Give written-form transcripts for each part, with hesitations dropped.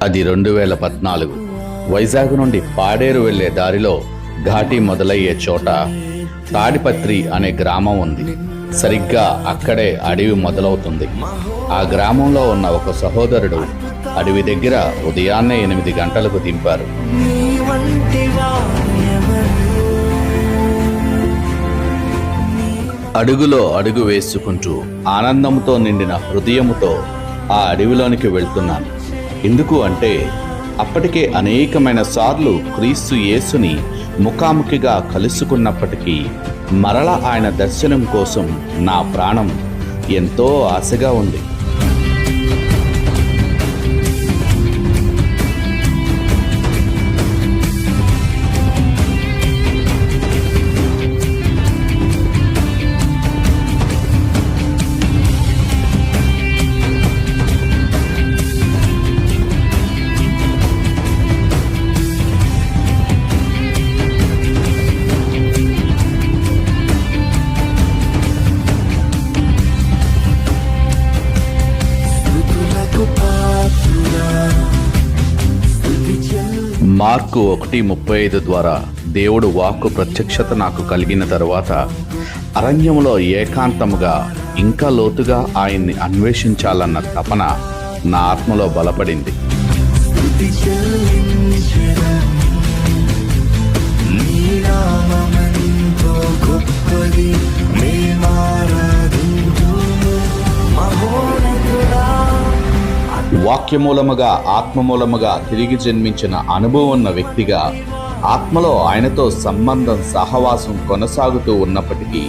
అది 2014 వైజాగ్ నుండి పాడేరు వెళ్లే దారిలో ఘాటీ మొదలయ్యే చోట తాడిపత్రి అనే గ్రామం ఉంది. సరిగ్గా అక్కడే అడవి మొదలవుతుంది. ఆ గ్రామంలో ఉన్న ఒక సహోదరుడు అడవి దగ్గర ఉదయాన్నే 8 గంటలకు దింపారు. అడుగులో అడుగు వేసుకుంటూ ఆనందంతో నిండిన హృదయముతో ఆ అడవిలోనికి వెళ్తున్నాను. ఎందుకు అంటే అప్పటికే అనేకమైన సార్లు క్రీస్తు యేసుని ముఖాముఖిగా కలుసుకున్నప్పటికీ మరల ఆయన దర్శనం కోసం నా ప్రాణం ఎంతో ఆశగా ఉంది. మార్కు 1:35 ద్వారా దేవుడు వాక్కు ప్రత్యక్షత నాకు కలిగిన తరువాత అరణ్యములో ఏకాంతముగా ఇంకా లోతుగా ఆయన్ని అన్వేషించాలన్న తపన నా ఆత్మలో బలపడింది. వాక్యమూలముగా ఆత్మమూలముగా తిరిగి జన్మించిన అనుభవం ఉన్న వ్యక్తిగా ఆత్మలో ఆయనతో సంబంధం సహవాసం కొనసాగుతూ ఉన్నప్పటికీ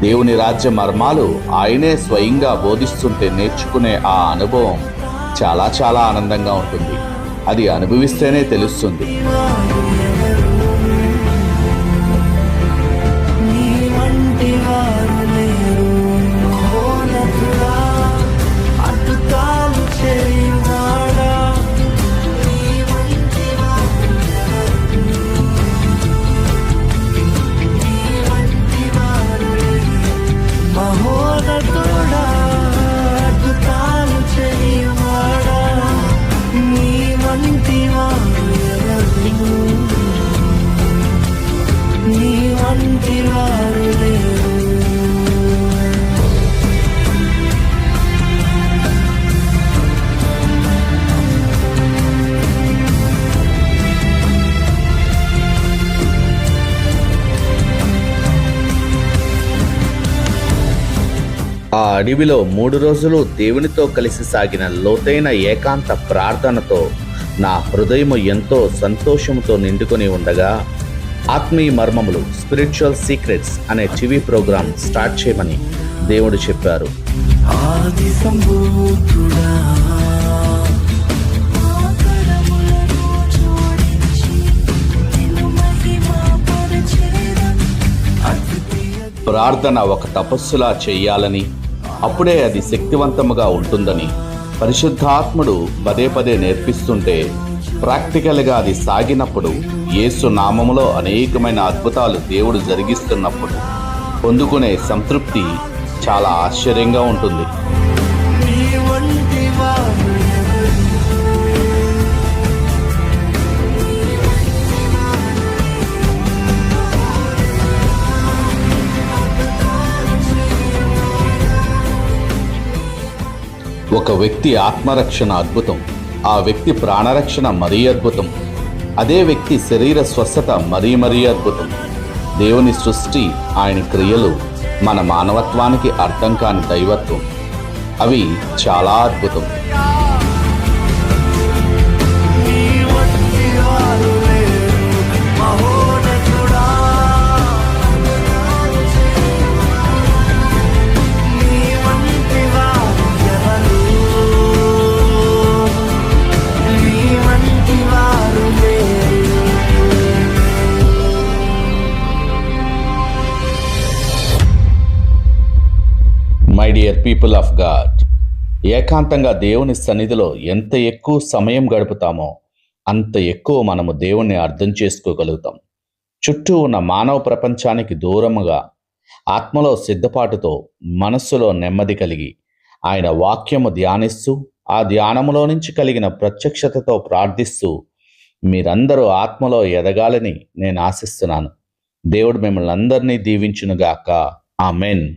దేవుని రాజ్య మర్మాలు ఆయనే స్వయంగా బోధిస్తుంటే నేర్చుకునే ఆ అనుభవం చాలా చాలా ఆనందంగా ఉంటుంది. అది అనుభవిస్తేనే తెలుస్తుంది. ఆ అడవిలో 3 రోజులు దేవునితో కలిసి సాగిన లోతైన ఏకాంత ప్రార్థనతో నా హృదయము ఎంతో సంతోషంతో నిండుకొని ఉండగా ఆత్మీయ మర్మములు స్పిరిచువల్ సీక్రెట్స్ అనే టీవీ ప్రోగ్రాం స్టార్ట్ చేయమని దేవుడు చెప్పారు. ప్రార్థన ఒక తపస్సులా చెయ్యాలని, అప్పుడే అది శక్తివంతముగా ఉంటుందని పరిశుద్ధాత్ముడు పదే పదే నేర్పిస్తుంటే ప్రాక్టికల్గా అది సాగినప్పుడు యేసు నామములో అనేకమైన అద్భుతాలు దేవుడు జరిగిస్తున్నప్పుడు పొందుకునే సంతృప్తి చాలా ఆశ్చర్యంగా ఉంటుంది. ఒక వ్యక్తి ఆత్మరక్షణ అద్భుతం, ఆ వ్యక్తి ప్రాణరక్షణ మరీ అద్భుతం, అదే వ్యక్తి శరీర స్వస్థత మరీ అద్భుతం. దేవుని సృష్టి, ఆయన క్రియలు, మన మానవత్వానికి అర్థం కాని దైవత్వం, అవి చాలా అద్భుతం. My dear people of God, ఏకాంతంగా దేవుని సన్నిధిలో ఎంత ఎక్కువ సమయం గడుపుతామో అంత ఎక్కువ మనము దేవుణ్ణి అర్థం చేసుకోగలుగుతాం. చుట్టూ ఉన్న మానవ ప్రపంచానికి దూరముగా ఆత్మలో సిద్ధపాటుతో మనస్సులో నెమ్మది కలిగి ఆయన వాక్యము ధ్యానిస్తూ ఆ ధ్యానములో నుంచి కలిగిన ప్రత్యక్షతతో ప్రార్థిస్తూ మీరందరూ ఆత్మలో ఎదగాలని నేను ఆశిస్తున్నాను. దేవుడు మిమ్మల్ని అందరినీ దీవించునుగాక. ఆమెన్.